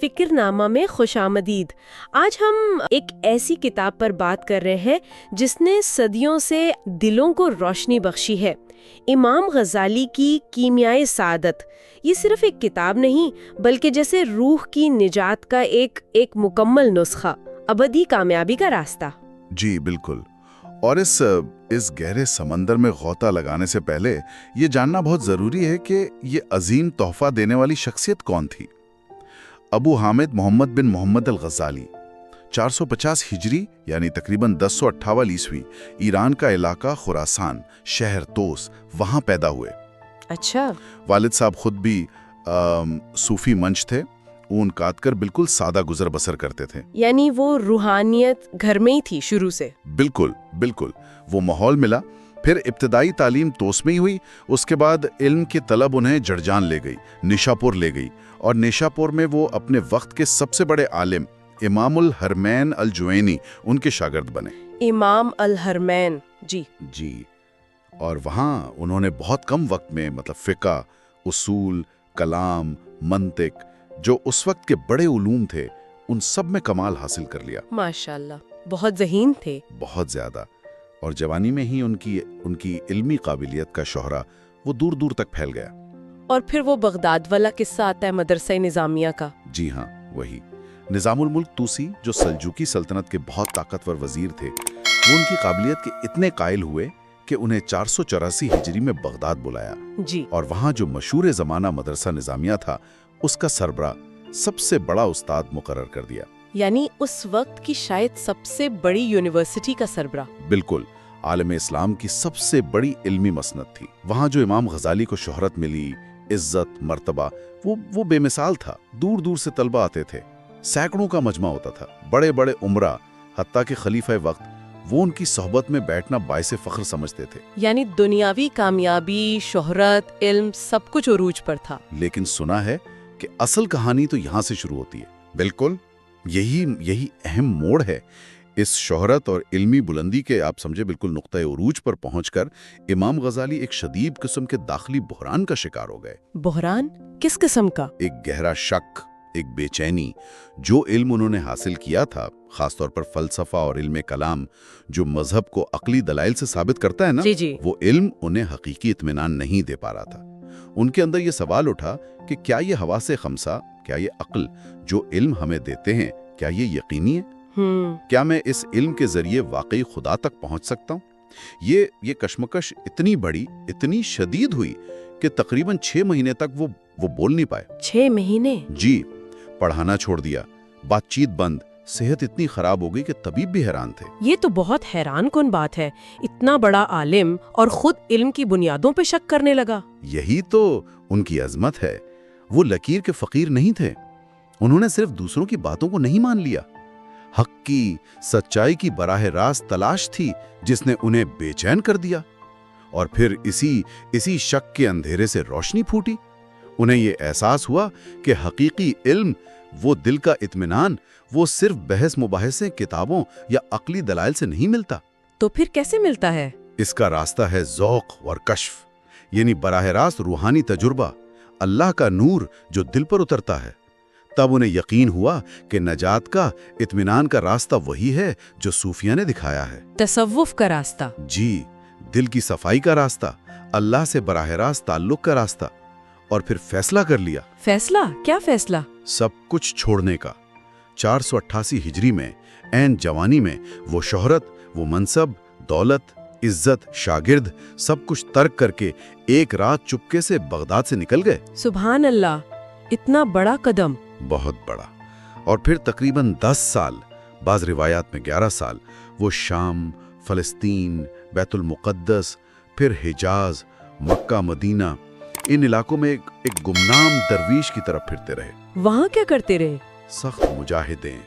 فکر نامہ میں خوش آمدید۔ آج ہم ایک ایسی کتاب پر بات کر رہے ہیں جس نے صدیوں سے دلوں کو روشنی بخشی ہے، امام غزالی کی کیمیائے سعادت۔ یہ صرف ایک کتاب نہیں بلکہ جیسے روح کی نجات کا ایک مکمل نسخہ، ابدی کامیابی کا راستہ۔ جی بالکل، اور اس گہرے سمندر میں غوطہ لگانے سے پہلے یہ جاننا بہت ضروری ہے کہ یہ عظیم تحفہ دینے والی شخصیت کون تھی۔ ابو حامد محمد بن محمد الغزالی 450 ہجری یعنی تقریباً 1058 عیسوی، ایران کا علاقہ خراسان، شہر توس، وہاں پیدا ہوئے۔ اچھا۔ والد صاحب خود بھی صوفی منش تھے، اون کاٹ کر بالکل سادہ گزر بسر کرتے تھے۔ یعنی وہ روحانیت گھر میں ہی تھی شروع سے؟ بالکل بالکل، وہ ماحول ملا۔ پھر ابتدائی تعلیم توس میں ہی ہوئی، اس کے بعد علم کی طلب انہیں جڑجان لے گئی، نیشاپور لے گئی، اور نیشاپور میں وہ اپنے وقت کے سب سے بڑے عالم امام الحرمین الجوینی ان کے شاگرد بنے۔ امام الحرمین، جی، اور وہاں انہوں نے بہت کم وقت میں فقہ، اصول، کلام، منطق، جو اس وقت کے بڑے علوم تھے، ان سب میں کمال حاصل کر لیا۔ ماشاءاللہ، بہت ذہین تھے۔ بہت زیادہ، اور جوانی میں ہی ان کی علمی قابلیت کا شہرہ وہ دور دور تک پھیل گیا۔ اور پھر وہ بغداد والا قصہ آتا ہے مدرسہ نظامیہ کا۔ جی ہاں، وہی نظام الملک توسی، جو سلجوقی سلطنت کے بہت طاقتور وزیر تھے، وہ ان کی قابلیت کے اتنے قائل ہوئے کہ انہیں 484 ہجری میں بغداد بلایا۔ جی، اور وہاں جو مشہور زمانہ مدرسہ نظامیہ تھا، اس کا سربراہ، سب سے بڑا استاد مقرر کر دیا۔ یعنی اس وقت کی شاید سب سے بڑی یونیورسٹی کا سربراہ۔ بالکل، عالم اسلام کی سب سے بڑی علمی مسند تھی۔ وہاں جو امام غزالی کو شہرت ملی، عزت، مرتبہ، وہ بے مثال تھا۔ دور دور سے طلبہ آتے تھے، سینکڑوں کا مجمع ہوتا تھا، بڑے بڑے عمرہ، حتیٰ کہ خلیفہ وقت وہ ان کی صحبت میں بیٹھنا باعث فخر سمجھتے تھے۔ یعنی دنیاوی کامیابی، شہرت، علم، سب کچھ عروج پر تھا۔ لیکن سنا ہے کہ اصل کہانی تو یہاں سے شروع ہوتی ہے۔ بالکل، یہی اہم موڑ ہے۔ اس شہرت اور علمی بلندی کے آپ سمجھے بالکل نقطۂ عروج پر پہنچ کر امام غزالی ایک شدید قسم کے داخلی بحران کا شکار ہو گئے۔ بحران کس قسم کا؟ ایک گہرا شک، ایک بے چینی۔ جو علم انہوں نے حاصل کیا تھا، خاص طور پر فلسفہ اور علم کلام، جو مذہب کو عقلی دلائل سے ثابت کرتا ہے نا، جی۔ وہ علم انہیں حقیقی اطمینان نہیں دے پا رہا تھا۔ ان کے اندر یہ سوال اٹھا کہ کیا یہ حواس خمسہ، کیا یہ عقل جو علم ہمیں دیتے ہیں، کیا یہ یقینی ہے؟ کیا میں اس علم کے ذریعے واقعی خدا تک پہنچ سکتا ہوں؟ یہ کشمکش اتنی بڑی، اتنی شدید ہوئی کہ تقریباً 6 مہینے تک وہ بول نہیں پائے۔ 6 مہینے؟ جی، پڑھانا چھوڑ دیا، بات چیت بند، صحت اتنی خراب ہو گئی کہ طبیب بھی حیران تھے۔ یہ تو بہت حیران کن بات ہے، اتنا بڑا عالم اور خود علم کی بنیادوں پہ شک کرنے لگا۔ یہی تو ان کی عظمت ہے۔ وہ لکیر کے فقیر نہیں تھے، انہوں نے صرف دوسروں کی باتوں کو نہیں مان لیا، حق کی، سچائی کی براہ راست تلاش تھی جس نے انہیں بے چین کر دیا۔ اور پھر اسی شک کے اندھیرے سے روشنی پھوٹی۔ انہیں یہ احساس ہوا کہ حقیقی علم، وہ دل کا اطمینان، وہ صرف بحث مباحثے، کتابوں یا عقلی دلائل سے نہیں ملتا۔ تو پھر کیسے ملتا ہے؟ اس کا راستہ ہے ذوق اور کشف، یعنی براہ راست روحانی تجربہ، اللہ کا نور جو دل پر اترتا ہے۔ تب انہیں یقین ہوا کہ نجات کا، اطمینان کا راستہ وہی ہے جو صوفیہ نے دکھایا ہے۔ تصوف کا راستہ؟ جی، دل کی صفائی کا راستہ، اللہ سے براہ راست تعلق کا راستہ۔ اور پھر فیصلہ کر لیا۔ فیصلہ؟ کیا فیصلہ؟ سب کچھ چھوڑنے کا۔ 488 ہجری میں عین جوانی میں وہ شہرت، وہ منصب، دولت، عزت، شاگرد، سب کچھ ترک کر کے ایک رات چپکے سے بغداد سے نکل گئے۔ سبحان اللہ، اتنا بڑا قدم۔ بہت بڑا۔ اور پھر تقریباً 10 سال، بعض روایات میں 11 سال، وہ شام، فلسطین، بیت المقدس، پھر حجاز، مکہ، مدینہ، ان علاقوں میں ایک گمنام درویش کی طرف پھرتے رہے۔ وہاں کیا کرتے رہے؟ سخت مجاہدیں،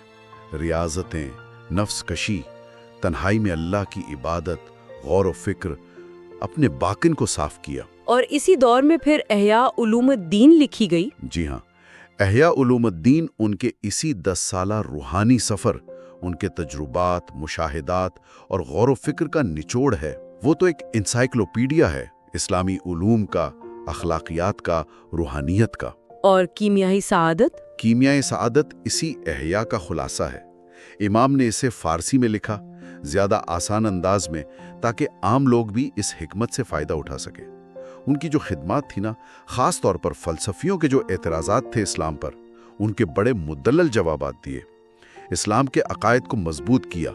ریاضتیں، نفس کشی، تنہائی میں اللہ کی عبادت، غور و فکر، اپنے باطن کو صاف کیا۔ اور اسی دور میں پھر احیاء علوم الدین لکھی گئی؟ جی ہاں، احیاء علوم الدین ان کے اسی 10 سالہ روحانی سفر، ان کے تجربات، مشاہدات اور غور و فکر کا نچوڑ ہے۔ وہ تو ایک انسائکلوپیڈیا ہے، اسلامی علوم کا، اخلاقیات کا، روحانیت کا۔ اور کیمیائی سعادت؟ کیمیائے سعادت اسی احیاء کا خلاصہ ہے۔ امام نے اسے فارسی میں لکھا، زیادہ آسان انداز میں، تاکہ عام لوگ بھی اس حکمت سے فائدہ اٹھا سکیں۔ ان کی جو خدمات تھی نا، خاص طور پر فلسفیوں کے جو اعتراضات تھے اسلام پر، ان کے بڑے مدلل جوابات دیے، اسلام کے عقائد کو مضبوط کیا،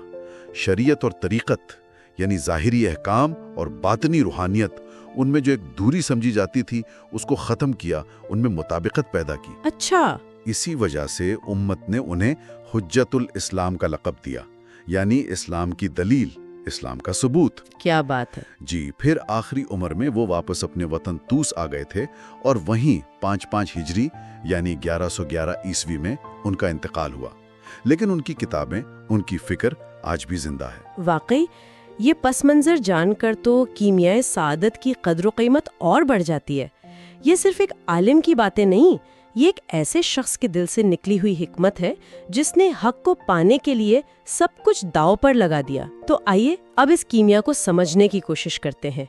شریعت اور طریقت یعنی ظاہری احکام اور باطنی روحانیت، ان میں جو ایک دوری سمجھی جاتی تھی اس کو ختم کیا، ان میں مطابقت پیدا کی۔ اچھا، اسی وجہ سے امت نے انہیں حجت الاسلام کا لقب دیا، یعنی اسلام کی دلیل، اسلام کا ثبوت۔ کیا بات ہے! جی، پھر آخری عمر میں وہ واپس اپنے وطن طوس آ گئے تھے، اور وہیں 5 ہجری یعنی 1111 عیسوی میں ان کا انتقال ہوا۔ لیکن ان کی کتابیں، ان کی فکر آج بھی زندہ ہے۔ واقعی یہ پس منظر جان کر تو کیمیائے سعادت کی قدر و قیمت اور بڑھ جاتی ہے۔ یہ صرف ایک عالم کی باتیں نہیں، یہ ایک ایسے شخص کے دل سے نکلی ہوئی حکمت ہے جس نے حق کو پانے کے لیے سب کچھ داؤ پر لگا دیا۔ تو آئیے اب اس کیمیا کو سمجھنے کی کوشش کرتے ہیں۔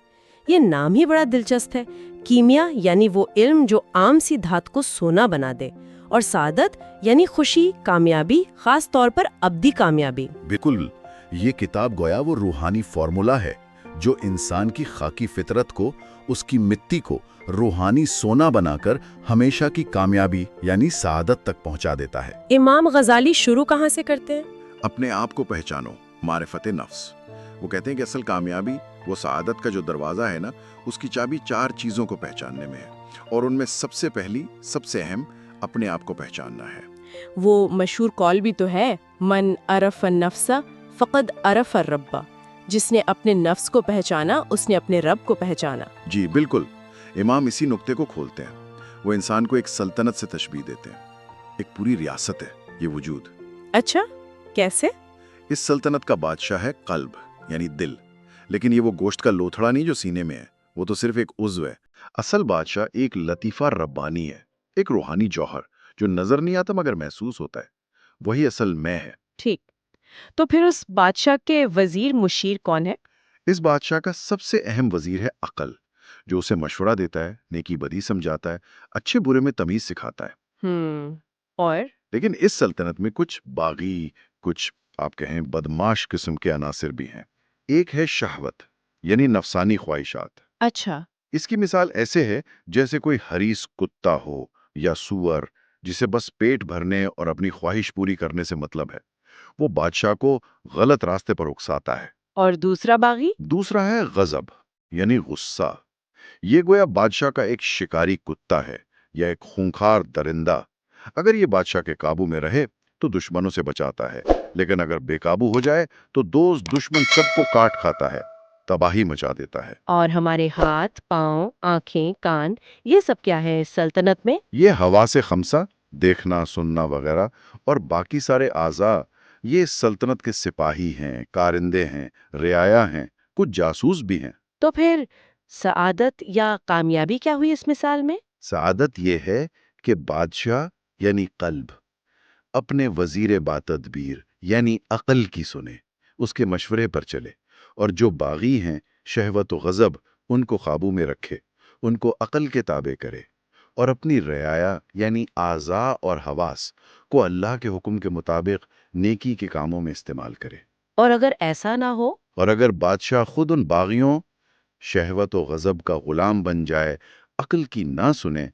یہ نام ہی بڑا دلچسپ ہے، کیمیا یعنی وہ علم جو عام سی دھات کو سونا بنا دے، اور سعادت یعنی خوشی، کامیابی، خاص طور پر ابدی کامیابی۔ بالکل، یہ کتاب گویا وہ روحانی فارمولا ہے جو انسان کی خاکی فطرت کو، اس کی مٹی کو روحانی سونا بنا کر ہمیشہ کی کامیابی یعنی سعادت تک پہنچا دیتا ہے۔ امام غزالی شروع کہاں سے کرتے ہیں؟ اپنے آپ کو پہچانو، معرفت نفس۔ وہ کہتے ہیں کہ اصل کامیابی، وہ سعادت کا جو دروازہ ہے نا، اس کی چابی 4 چیزوں کو پہچاننے میں ہے، اور ان میں سب سے پہلی، سب سے اہم، اپنے آپ کو پہچاننا ہے۔ وہ مشہور قول بھی تو ہے، من عرف النفس فقد عرف الرب، جس نے اپنے نفس کو پہچانا اس نے اپنے رب کو پہچانا۔ جی بالکل، امام اسی نقطے کو کھولتے ہیں۔ وہ انسان کو ایک سلطنت سے تشبیہ دیتے ہیں، ایک پوری ریاست ہے یہ وجود۔ اچھا، کیسے؟ اس سلطنت کا بادشاہ ہے قلب یعنی دل، لیکن یہ وہ گوشت کا لوتھڑا نہیں جو سینے میں ہے، وہ تو صرف ایک عضو ہے۔ اصل بادشاہ ایک لطیفہ ربانی ہے، ایک روحانی جوہر جو نظر نہیں آتا مگر محسوس ہوتا ہے، وہی اصل میں ہے۔ ٹھیک، تو پھر اس بادشاہ کے وزیر مشیر کون ہے؟ اس بادشاہ کا سب سے اہم وزیر ہے عقل، جو اسے مشورہ دیتا ہے، نیکی بدی سمجھاتا ہے، اچھے برے میں تمیز سکھاتا ہے۔ اور لیکن اس سلطنت میں کچھ باغی، کچھ آپ کہیں بدماش قسم کے عناصر بھی ہیں۔ ایک ہے شہوت یعنی نفسانی خواہشات۔ اچھا، اس کی مثال ایسے ہے جیسے کوئی حریص کتا ہو یا سور جسے بس پیٹ بھرنے اور اپنی خواہش پوری کرنے سے مطلب ہے، وہ بادشاہ کو غلط راستے پر اکساتا ہے۔ اور دوسرا باغی؟ دوسرا ہے غضب یعنی غصہ۔ یہ گویا بادشاہ کا ایک شکاری کتا ہے یا ایک خونخوار درندہ۔ اگر یہ بادشاہ کے قابو میں رہے تو دشمنوں سے بچاتا ہے، لیکن اگر بے قابو ہو جائے تو دوست دشمن سب کو کاٹ کھاتا ہے، تباہی مچا دیتا ہے۔ اور ہمارے ہاتھ، پاؤں، آنکھیں، کان، یہ سب کیا ہے اس سلطنت میں؟ یہ حواس خمسہ، دیکھنا، سننا وغیرہ، اور باقی سارے اعضاء، یہ اس سلطنت کے سپاہی ہیں، کارندے ہیں، رعایا ہیں، کچھ جاسوس بھی ہیں۔ تو پھر سعادت یا کامیابی کیا ہوئی اس مثال میں؟ سعادت یہ ہے کہ بادشاہ یعنی قلب اپنے وزیر باتدبیر یعنی عقل کی سنے، اس کے مشورے پر چلے، اور جو باغی ہیں، شہوت و غضب، ان کو قابو میں رکھے، ان کو عقل کے تابع کرے، اور اپنی رعایا یعنی اعضاء اور حواس کو اللہ کے حکم کے مطابق نیکی کے کاموں میں استعمال کرے۔ اور اگر ایسا نہ ہو؟ اور اگر بادشاہ خود ان باغیوں، شہوت و غضب کا غلام بن جائے، عقل کی نہ سنے،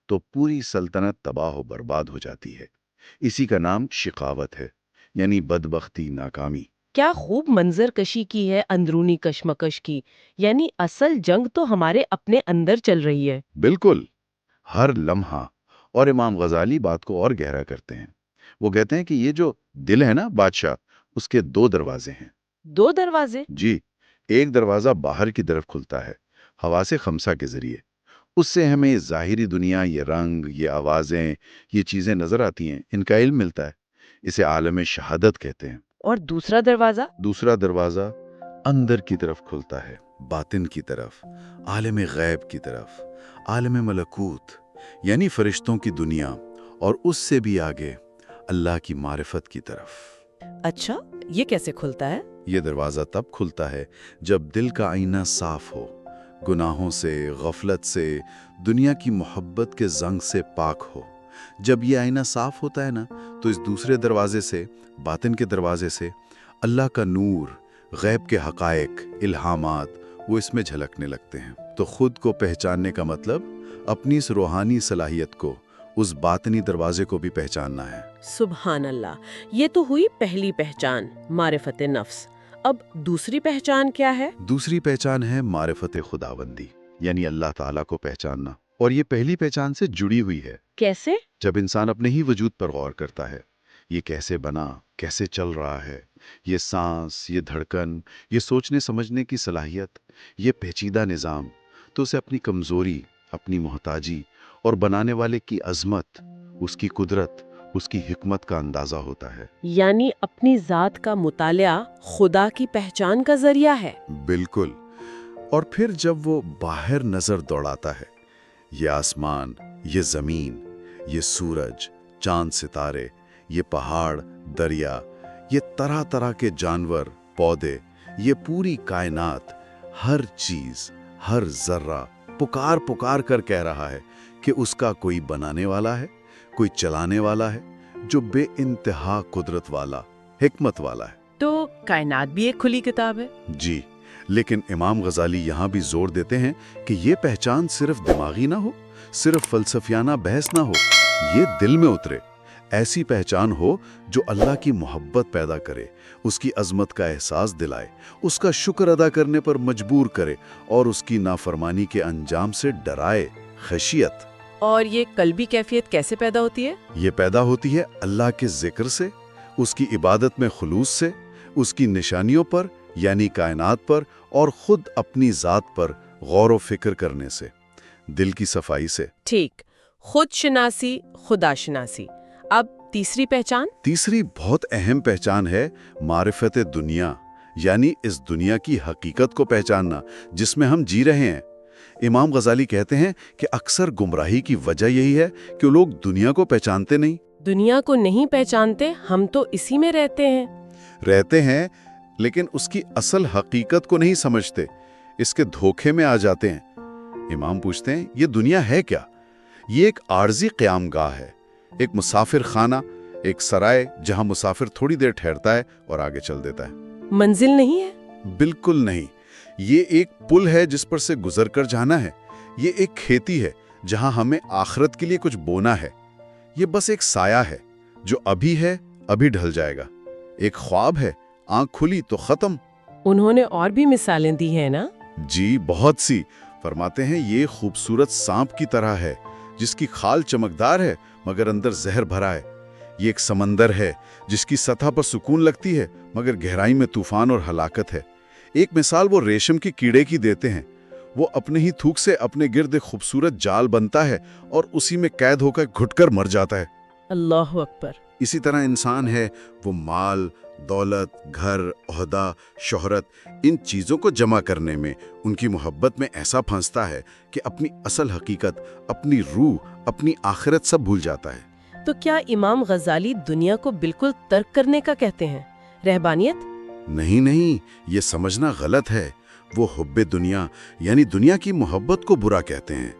تو پوری سلطنت تباہ و برباد ہو جاتی ہے۔ اسی کا نام شقاوت ہے، یعنی بدبختی، ناکامی۔ کیا خوب منظر کشی کی ہے اندرونی کشمکش کی، یعنی اصل جنگ تو ہمارے اپنے اندر چل رہی ہے۔ بالکل، ہر لمحہ۔ اور امام غزالی بات کو اور گہرا کرتے ہیں۔ وہ کہتے ہیں کہ یہ جو دل ہے نا بادشاہ، اس کے 2 دروازے ہیں۔ 2 دروازے؟ جی، ایک دروازہ باہر کی طرف کھلتا ہے، حواس خمسہ کے ذریعے۔ اس سے ہمیں ظاہری دنیا، یہ رنگ، یہ آوازیں، یہ چیزیں نظر آتی ہیں، ان کا علم ملتا ہے۔ اسے عالم شہادت کہتے ہیں۔ اور دوسرا دروازہ؟ دوسرا دروازہ اندر کی طرف کھلتا ہے، باطن کی طرف، عالم غیب کی طرف، عالم ملکوت یعنی فرشتوں کی دنیا، اور اس سے بھی آگے اللہ کی معرفت کی طرف۔ اچھا، یہ کیسے کھلتا ہے؟ یہ دروازہ تب کھلتا ہے جب دل کا آئینہ صاف ہو، گناہوں سے، غفلت سے، دنیا کی محبت کے زنگ سے پاک ہو، جب یہ آئینہ صاف ہوتا ہے نا تو اس دوسرے دروازے سے، باطن کے دروازے سے، اللہ کا نور، غیب کے حقائق، الہامات وہ اس میں جھلکنے لگتے ہیں۔ تو خود کو پہچاننے کا مطلب اپنی اس روحانی صلاحیت کو، اس باطنی دروازے کو بھی پہچاننا ہے۔ سبحان اللہ، یہ تو ہوئی پہلی پہچان، معرفت نفس۔ اب دوسری پہچان کیا ہے؟ دوسری پہچان ہے معرفت خداوندی، یعنی اللہ تعالیٰ کو پہچاننا، اور یہ پہلی پہچان سے جڑی ہوئی ہے۔ کیسے؟ جب انسان اپنے ہی وجود پر غور کرتا ہے، یہ کیسے بنا، کیسے چل رہا ہے، یہ سانس، یہ دھڑکن، یہ سوچنے سمجھنے کی صلاحیت، یہ پیچیدہ نظام، تو اسے اپنی کمزوری، اپنی محتاجی اور بنانے والے کی عظمت، اس کی قدرت، اس کی حکمت کا اندازہ ہوتا ہے۔ یعنی اپنی ذات کا مطالعہ خدا کی پہچان کا ذریعہ ہے۔ بالکل۔ اور پھر جب وہ باہر نظر دوڑاتا ہے، یہ آسمان، یہ زمین، یہ سورج، چاند، ستارے، یہ پہاڑ، دریا، یہ طرح طرح کے جانور، پودے، یہ پوری کائنات، ہر چیز، ہر ذرہ پکار پکار کر کہہ رہا ہے کہ اس کا کوئی بنانے والا ہے، کوئی چلانے والا ہے، جو بے انتہا قدرت والا، حکمت والا ہے۔ تو کائنات بھی ایک کھلی کتاب ہے؟ جی، لیکن امام غزالی یہاں بھی زور دیتے ہیں کہ یہ پہچان صرف دماغی نہ ہو، صرف فلسفیانہ بحث نہ ہو، یہ دل میں اترے۔ ایسی پہچان ہو جو اللہ کی محبت پیدا کرے، اس کی عظمت کا احساس دلائے، اس کا شکر ادا کرنے پر مجبور کرے اور اس کی نافرمانی کے انجام سے ڈرائے، خشیت۔ اور یہ قلبی کیفیت کیسے پیدا ہوتی ہے؟ یہ پیدا ہوتی ہے اللہ کے ذکر سے، اس کی عبادت میں خلوص سے، اس کی نشانیوں پر یعنی کائنات پر، اور خود اپنی ذات پر غور و فکر کرنے سے، دل کی صفائی سے۔ ٹھیک، خود شناسی، خدا شناسی۔ اب تیسری پہچان؟ تیسری بہت اہم پہچان ہے معرفت دنیا، یعنی اس دنیا کی حقیقت کو پہچاننا جس میں ہم جی رہے ہیں۔ امام غزالی کہتے ہیں کہ اکثر گمراہی کی وجہ یہی ہے کہ لوگ دنیا کو پہچانتے نہیں۔ دنیا کو نہیں پہچانتے، ہم تو اسی میں رہتے ہیں لیکن اس کی اصل حقیقت کو نہیں سمجھتے، اس کے دھوکے میں آ جاتے ہیں۔ امام پوچھتے ہیں یہ دنیا ہے کیا؟ یہ ایک عارضی قیام گاہ ہے، ایک مسافر خانہ، ایک سرائے جہاں مسافر تھوڑی دیر ٹھہرتا ہے اور آگے چل دیتا ہے۔ منزل نہیں ہے؟ بالکل نہیں، یہ ایک پل ہے جس پر سے گزر کر جانا ہے۔ یہ ایک کھیتی ہے جہاں ہمیں آخرت کے لیے کچھ بونا ہے۔ یہ بس ایک سایہ ہے جو ابھی ہے، ابھی ڈھل جائے گا۔ ایک خواب ہے، آنکھ کھلی تو ختم۔ انہوں نے اور بھی مثالیں دی ہیں نا؟ جی بہت سی۔ فرماتے ہیں یہ خوبصورت سانپ کی طرح ہے جس کی کھال چمکدار ہے مگر اندر زہر بھرا ہے۔ یہ ایک سمندر ہے جس کی سطح پر سکون لگتی ہے مگر گہرائی میں طوفان اور ہلاکت ہے۔ ایک مثال وہ ریشم کی کیڑے کی دیتے ہیں، وہ اپنے ہی تھوک سے اپنے گرد خوبصورت جال بنتا ہے اور اسی میں قید ہو کر گھٹ کر مر جاتا ہے۔ اللہ اکبر۔ اسی طرح انسان ہے، وہ مال، دولت، گھر، عہدہ، شہرت، ان چیزوں کو جمع کرنے میں، ان کی محبت میں ایسا پھنستا ہے کہ اپنی اصل حقیقت، اپنی روح، اپنی آخرت سب بھول جاتا ہے۔ تو کیا امام غزالی دنیا کو بالکل ترک کرنے کا کہتے ہیں؟ رہبانیت؟ نہیں، یہ سمجھنا غلط ہے۔ وہ حب دنیا یعنی دنیا کی محبت کو برا کہتے ہیں۔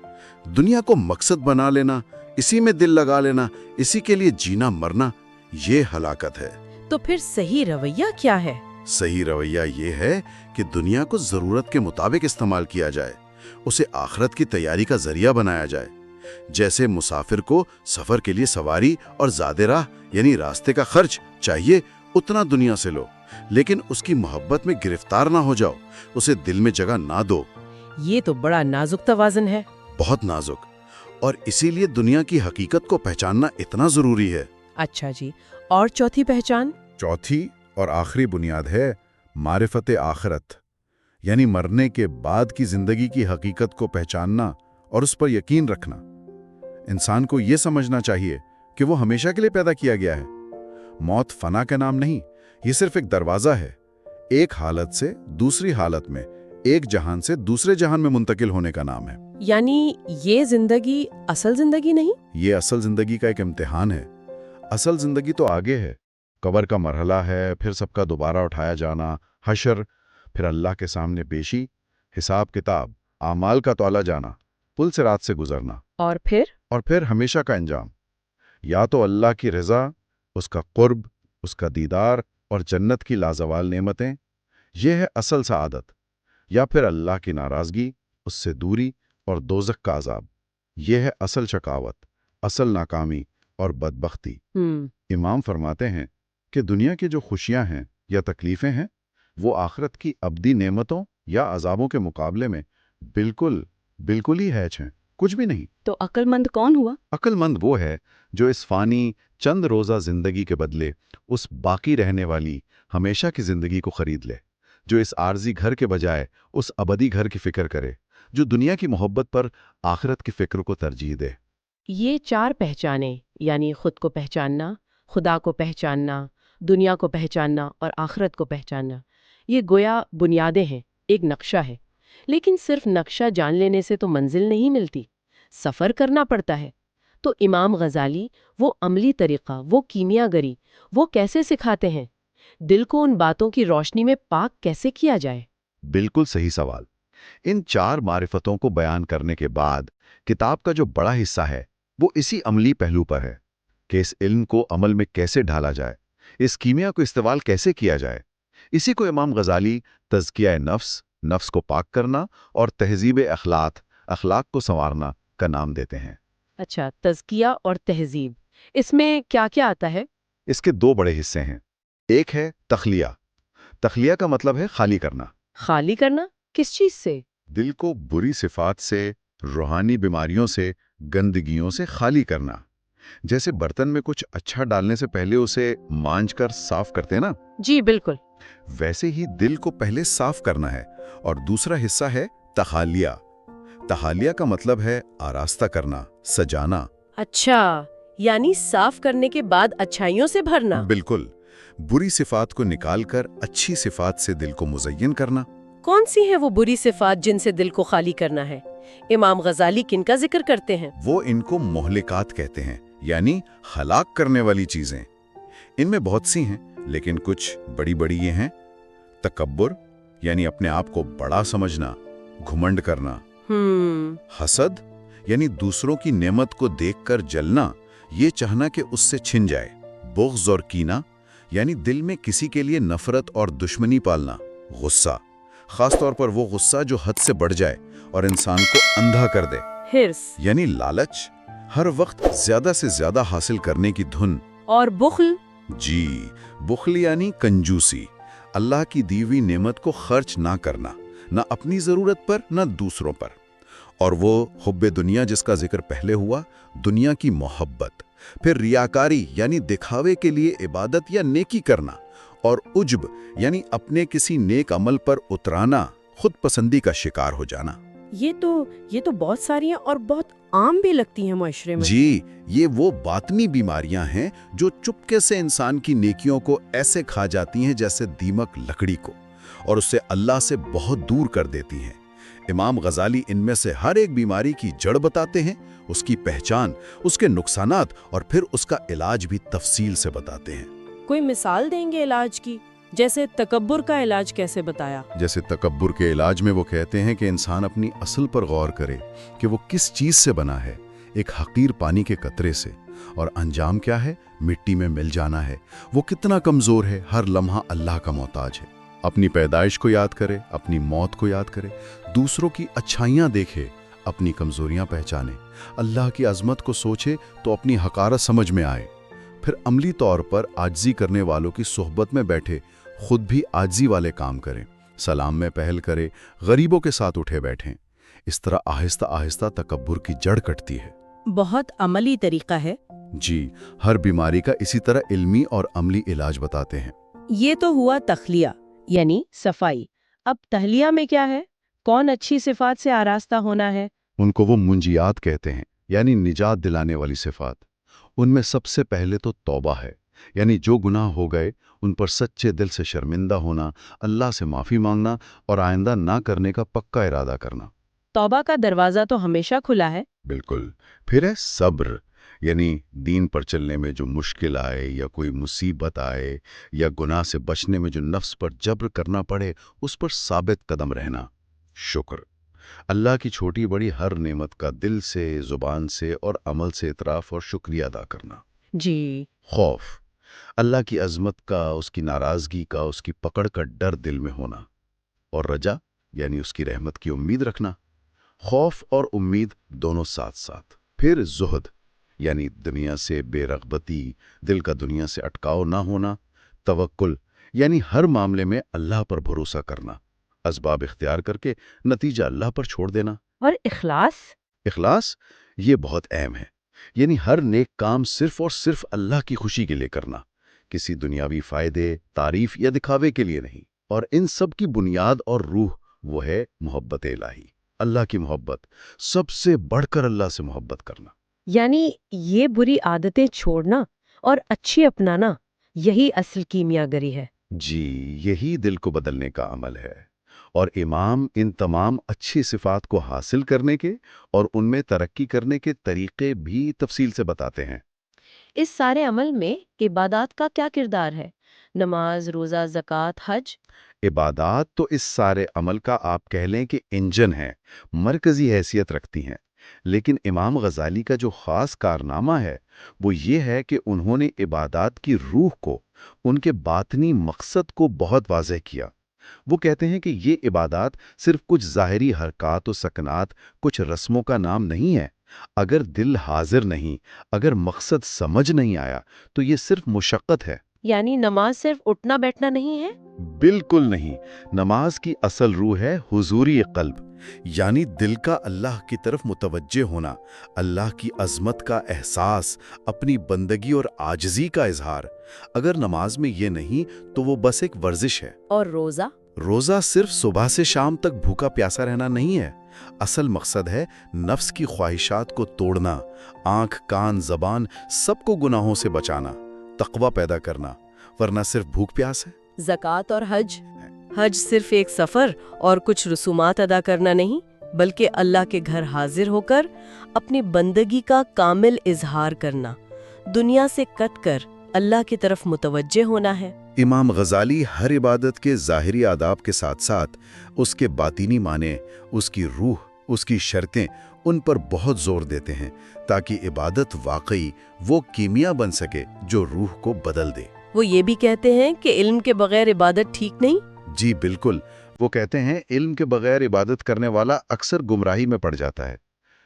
دنیا کو مقصد بنا لینا، اسی میں دل لگا لینا، اسی کے لیے جینا مرنا، یہ ہلاکت ہے۔ تو پھر صحیح رویہ کیا ہے؟ صحیح رویہ یہ ہے کہ دنیا کو ضرورت کے مطابق استعمال کیا جائے، اسے آخرت کی تیاری کا ذریعہ بنایا جائے۔ جیسے مسافر کو سفر کے لیے سواری اور زاد راہ یعنی راستے کا خرچ چاہیے، اتنا دنیا سے لو، لیکن اس کی محبت میں گرفتار نہ ہو جاؤ، اسے دل میں جگہ نہ دو۔ یہ تو بڑا نازک توازن ہے۔ بہت نازک، اور اسی لیے دنیا کی حقیقت کو پہچاننا اتنا ضروری ہے۔ اچھا جی، اور چوتھی پہچان؟ چوتھی اور آخری بنیاد ہے معرفت آخرت، یعنی مرنے کے بعد کی زندگی کی حقیقت کو پہچاننا اور اس پر یقین رکھنا۔ انسان کو یہ سمجھنا چاہیے کہ وہ ہمیشہ کے لیے پیدا کیا گیا ہے۔ موت فنا کا نام نہیں، یہ صرف ایک دروازہ ہے، ایک حالت سے دوسری حالت میں، ایک جہان سے دوسرے جہان میں منتقل ہونے کا نام ہے۔ یعنی یہ زندگی اصل زندگی نہیں؟ یہ اصل زندگی کا ایک امتحان ہے۔ اصل زندگی تو آگے ہے، قبر کا مرحلہ ہے، پھر سب کا دوبارہ اٹھایا جانا، حشر، پھر اللہ کے سامنے پیشی، حساب کتاب، اعمال کا تولا جانا، پل سے رات سے گزرنا، اور پھر ہمیشہ کا انجام۔ یا تو اللہ کی رضا، اس کا قرب، اس کا دیدار اور جنت کی لازوال نعمتیں، یہ ہے اصل سعادت، یا پھر اللہ کی ناراضگی، اس سے دوری اور دوزخ کا عذاب، یہ ہے اصل شقاوت، اصل ناکامی اور بدبختی۔ امام فرماتے ہیں کہ دنیا کی جو خوشیاں ہیں یا تکلیفیں ہیں وہ آخرت کی ابدی نعمتوں یا عذابوں کے مقابلے میں بالکل ہی ہیچ ہیں، کچھ بھی نہیں۔ تو عقل مند کون ہوا؟ عقل مند وہ ہے جو اس فانی چند روزہ زندگی کے بدلے اس باقی رہنے والی ہمیشہ کی زندگی کو خرید لے، جو اس عارضی گھر کے بجائے اس ابدی گھر کی فکر کرے، جو دنیا کی محبت پر آخرت کی فکر کو ترجیح دے۔ یہ 4 پہچانیں، یعنی خود کو پہچاننا، خدا کو پہچاننا، دنیا کو پہچاننا اور آخرت کو پہچاننا، یہ گویا بنیادیں ہیں، ایک نقشہ ہے۔ لیکن صرف نقشہ جان لینے سے تو منزل نہیں ملتی، سفر کرنا پڑتا ہے۔ تو امام غزالی وہ عملی طریقہ، وہ کیمیا گری، وہ کیسے سکھاتے ہیں؟ دل کو ان باتوں کی روشنی میں پاک کیسے کیا جائے؟ بالکل صحیح سوال۔ ان 4 معرفتوں کو بیان کرنے کے بعد کتاب کا جو بڑا حصہ ہے وہ اسی عملی پہلو پر ہے کہ اس علم کو عمل میں کیسے ڈھالا جائے، اس کیمیا کو استعمال کیسے کیا جائے۔ اسی کو امام غزالی تزکیہ نفس، نفس کو پاک کرنا، اور تہذیب اخلاق کو سنوارنا کا نام دیتے ہیں۔ اچھا، تزکیہ اور تہذیب، اس میں کیا کیا آتا ہے؟ اس کے 2 بڑے حصے ہیں۔ ایک ہے تخلیہ۔ تخلیہ کا مطلب ہے خالی کرنا۔ خالی کرنا کس چیز سے؟ دل کو بری صفات سے، روحانی بیماریوں سے، گندگیوں سے خالی کرنا۔ جیسے برتن میں کچھ اچھا ڈالنے سے پہلے اسے مانج کر صاف کرتے ہیں نا، جی بالکل۔ ویسے ہی دل کو پہلے صاف کرنا ہے۔ اور دوسرا حصہ ہے تخالیہ۔ تخالیہ کا مطلب ہے آراستہ کرنا، سجانا۔ اچھا، یعنی صاف کرنے کے بعد اچھائیوں سے بھرنا۔ بالکل، بری صفات کو نکال کر اچھی صفات سے دل کو مزین کرنا۔ کون سی ہیں وہ بری صفات جن سے دل کو خالی کرنا ہے؟ امام غزالی کن کا ذکر کرتے ہیں؟ وہ ان کو مہلکات کہتے ہیں، یعنی ہلاک کرنے والی چیزیں۔ ان میں بہت سی ہیں، لیکن کچھ بڑی یہ ہیں۔ تکبر، یعنی اپنے آپ کو بڑا سمجھنا، گھمنڈ کرنا۔ حسد، یعنی دوسروں کی نعمت کو دیکھ کر جلنا، یہ چاہنا کہ اس سے چھن جائے۔ بغض اور کینہ، یعنی دل میں کسی کے لیے نفرت اور دشمنی پالنا۔ غصہ، خاص طور پر وہ غصہ جو حد سے بڑھ جائے اور انسان کو اندھا کر دے۔ حرص یعنی لالچ، ہر وقت زیادہ سے زیادہ حاصل کرنے کی دھن۔ اور بخل؟ جی، بخل یعنی کنجوسی، اللہ کی دی ہوئی نعمت کو خرچ نہ کرنا، نہ اپنی ضرورت پر نہ دوسروں پر۔ اور وہ حب دنیا جس کا ذکر پہلے ہوا، دنیا کی محبت۔ پھر ریاکاری یعنی دکھاوے کے لیے عبادت یا نیکی کرنا، اور عجب یعنی اپنے کسی نیک عمل پر اترانا، خود پسندی کا شکار ہو جانا۔ یہ تو بہت ساری ہیں اور بہت عام بھی لگتی ہیں معاشرے میں۔ جی، یہ وہ باطنی بیماریاں ہیں جو چپکے سے انسان کی نیکیوں کو ایسے کھا جاتی ہیں جیسے دیمک لکڑی کو، اور اسے اللہ سے بہت دور کر دیتی ہیں۔ امام غزالی ان میں سے ہر ایک بیماری کی جڑ بتاتے ہیں، اس کی پہچان، اس کے نقصانات، اور پھر اس کا علاج بھی تفصیل سے بتاتے ہیں۔ کوئی مثال دیں گے علاج کی؟ جیسے تکبر کا علاج کیسے بتایا؟ جیسے تکبر کے علاج میں وہ کہتے ہیں کہ انسان اپنی اصل پر غور کرے کہ وہ کس چیز سے بنا ہے، ایک حقیر پانی کے قطرے سے، اور انجام کیا ہے؟ مٹی میں مل جانا ہے۔ وہ کتنا کمزور ہے، ہر لمحہ اللہ کا محتاج ہے۔ اپنی پیدائش کو یاد کرے، اپنی موت کو یاد کرے، دوسروں کی اچھائیاں دیکھے، اپنی کمزوریاں پہچانے، اللہ کی عظمت کو سوچے تو اپنی حقارت سمجھ میں آئے۔ پھر عملی طور پر عاجزی کرنے والوں کی صحبت میں بیٹھے خود بھی عاجزی والے کام کریں، سلام میں پہل کرے، غریبوں کے ساتھ اٹھے بیٹھیں۔ اس طرح آہستہ آہستہ تکبر کی جڑ کٹتی ہے۔ بہت عملی طریقہ ہے۔ جی، ہر بیماری کا اسی طرح علمی اور عملی علاج بتاتے ہیں۔ یہ تو ہوا تخلیہ یعنی صفائی۔ اب تہلیہ میں کیا ہے؟ کون اچھی صفات سے آراستہ ہونا ہے؟ ان کو وہ منجیات کہتے ہیں، یعنی نجات دلانے والی صفات۔ ان میں سب سے پہلے تو توبہ ہے، یعنی جو گناہ ہو گئے ان پر سچے دل سے شرمندہ ہونا، اللہ سے معافی مانگنا اور آئندہ نہ کرنے کا پکا ارادہ کرنا۔ توبہ کا دروازہ تو ہمیشہ کھلا ہے۔ بالکل۔ پھر ہے صبر، یعنی دین پر چلنے میں جو مشکل آئے یا کوئی مصیبت آئے یا گناہ سے بچنے میں جو نفس پر جبر کرنا پڑے، اس پر ثابت قدم رہنا۔ شکر، اللہ کی چھوٹی بڑی ہر نعمت کا دل سے، زبان سے اور عمل سے اعتراف اور شکریہ ادا کرنا۔ جی خوف، اللہ کی عظمت کا، اس کی ناراضگی کا، اس کی پکڑ کا ڈر دل میں ہونا، اور رجا یعنی اس کی رحمت کی امید رکھنا۔ خوف اور امید دونوں ساتھ ساتھ۔ پھر زہد یعنی دنیا سے بے رغبتی، دل کا دنیا سے اٹکاؤ نہ ہونا۔ توکل یعنی ہر معاملے میں اللہ پر بھروسہ کرنا، اسباب اختیار کر کے نتیجہ اللہ پر چھوڑ دینا۔ اور اخلاص؟ اخلاص یہ بہت اہم ہے، یعنی ہر نیک کام صرف اور صرف اللہ کی خوشی کے لیے کرنا، کسی دنیاوی فائدے، تعریف یا دکھاوے کے لیے نہیں۔ اور ان سب کی بنیاد اور روح وہ ہے محبت الہی، اللہ کی محبت، سب سے بڑھ کر اللہ سے محبت کرنا۔ یعنی یہ بری عادتیں چھوڑنا اور اچھی اپنانا، یہی اصل کیمیا گری ہے۔ جی، یہی دل کو بدلنے کا عمل ہے۔ اور امام ان تمام اچھی صفات کو حاصل کرنے کے اور ان میں ترقی کرنے کے طریقے بھی تفصیل سے بتاتے ہیں۔ اس سارے عمل میں عبادات کا کیا کردار ہے؟ نماز، روزہ، زکوٰۃ، حج؟ عبادات تو اس سارے عمل کا آپ کہہ لیں کہ انجن ہے، مرکزی حیثیت رکھتی ہیں۔ لیکن امام غزالی کا جو خاص کارنامہ ہے وہ یہ ہے کہ انہوں نے عبادات کی روح کو، ان کے باطنی مقصد کو بہت واضح کیا۔ وہ کہتے ہیں کہ یہ عبادات صرف کچھ ظاہری حرکات و سکنات، کچھ رسموں کا نام نہیں ہے۔ اگر دل حاضر نہیں، اگر مقصد سمجھ نہیں آیا تو یہ صرف مشقت ہے۔ یعنی نماز صرف اٹھنا بیٹھنا نہیں ہے؟ بالکل نہیں، نماز کی اصل روح ہے حضوری قلب، یعنی دل کا اللہ کی طرف متوجہ ہونا، اللہ کی عظمت کا احساس، اپنی بندگی اور عاجزی کا اظہار۔ اگر نماز میں یہ نہیں تو وہ بس ایک ورزش ہے۔ اور روزہ؟ روزہ صرف صبح سے شام تک بھوکا پیاسا رہنا نہیں ہے، اصل مقصد ہے نفس کی خواہشات کو توڑنا، آنکھ، کان، زبان سب کو گناہوں سے بچانا، تقوی پیدا کرنا، ورنہ صرف بھوک پیاس ہے۔ زکوٰۃ اور حج؟ حج صرف ایک سفر اور کچھ رسومات ادا کرنا نہیں، بلکہ اللہ کے گھر حاضر ہو کر اپنی بندگی کا کامل اظہار کرنا، دنیا سے کٹ کر اللہ کی طرف متوجہ ہونا ہے۔ امام غزالی ہر عبادت کے ظاہری آداب کے ساتھ ساتھ اس کے باطینی معنی، اس کی روح، اس کی شرطیں، ان پر بہت زور دیتے ہیں تاکہ عبادت واقعی وہ کیمیا بن سکے جو روح کو بدل دے۔ وہ یہ بھی کہتے ہیں کہ علم کے بغیر عبادت ٹھیک نہیں؟ جی بالکل۔ وہ کہتے ہیں علم کے بغیر عبادت کرنے والا اکثر گمراہی میں پڑ جاتا ہے،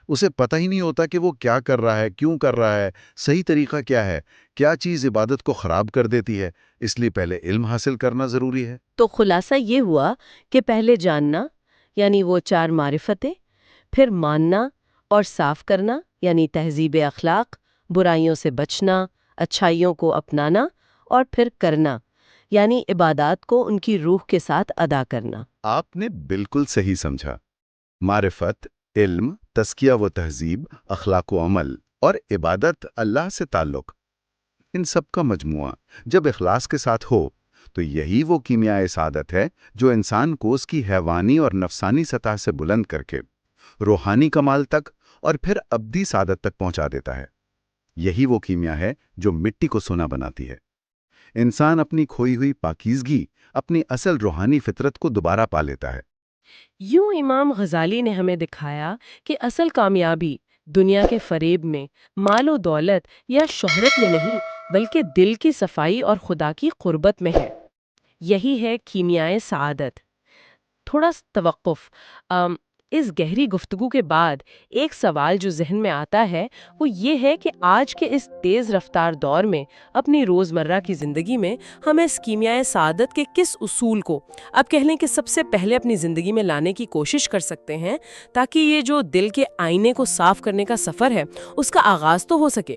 اسے پتہ ہی نہیں ہوتا کہ وہ کیا کر رہا ہے، کیوں کر رہا ہے، صحیح طریقہ کیا ہے، کیا چیز عبادت کو خراب کر دیتی ہے۔ اس لیے پہلے علم حاصل کرنا ضروری ہے۔ تو خلاصہ یہ ہوا کہ پہلے جاننا، یعنی وہ 4 معرفتیں، پھر ماننا اور صاف کرنا، یعنی تہذیب اخلاق، برائیوں سے بچنا، اچھائیوں کو اپنانا، اور پھر کرنا، یعنی عبادات کو ان کی روح کے ساتھ ادا کرنا۔ آپ نے بالکل صحیح سمجھا۔ معرفت، علم، تزکیہ و تہذیب، اخلاق و عمل اور عبادت، اللہ سے تعلق، ان سب کا مجموعہ جب اخلاص کے ساتھ ہو تو یہی وہ کیمیائے سعادت ہے جو انسان کو اس کی حیوانی اور نفسانی سطح سے بلند کر کے روحانی کمال تک اور پھر ابدی سعادت تک پہنچا دیتا ہے۔ یہی وہ کیمیا ہے جو مٹی کو سونا بناتی ہے۔ انسان اپنی کھوئی ہوئی پاکیزگی، اپنی اصل روحانی فطرت کو دوبارہ پا لیتا ہے۔ یوں امام غزالی نے ہمیں دکھایا کہ اصل کامیابی دنیا کے فریب میں، مال و دولت یا شہرت میں نہیں، بلکہ دل کی صفائی اور خدا کی قربت میں ہے۔ یہی ہے کیمیائے سعادت۔ تھوڑا توقف۔ اس گہری گفتگو کے بعد ایک سوال جو ذہن میں آتا ہے وہ یہ ہے کہ آج کے اس تیز رفتار دور میں اپنی روزمرہ کی زندگی میں ہمیں اس کیمیائے سعادت کے کس اصول کو اب کہہ لیں کہ سب سے پہلے اپنی زندگی میں لانے کی کوشش کر سکتے ہیں تاکہ یہ جو دل کے آئینے کو صاف کرنے کا سفر ہے اس کا آغاز تو ہو سکے۔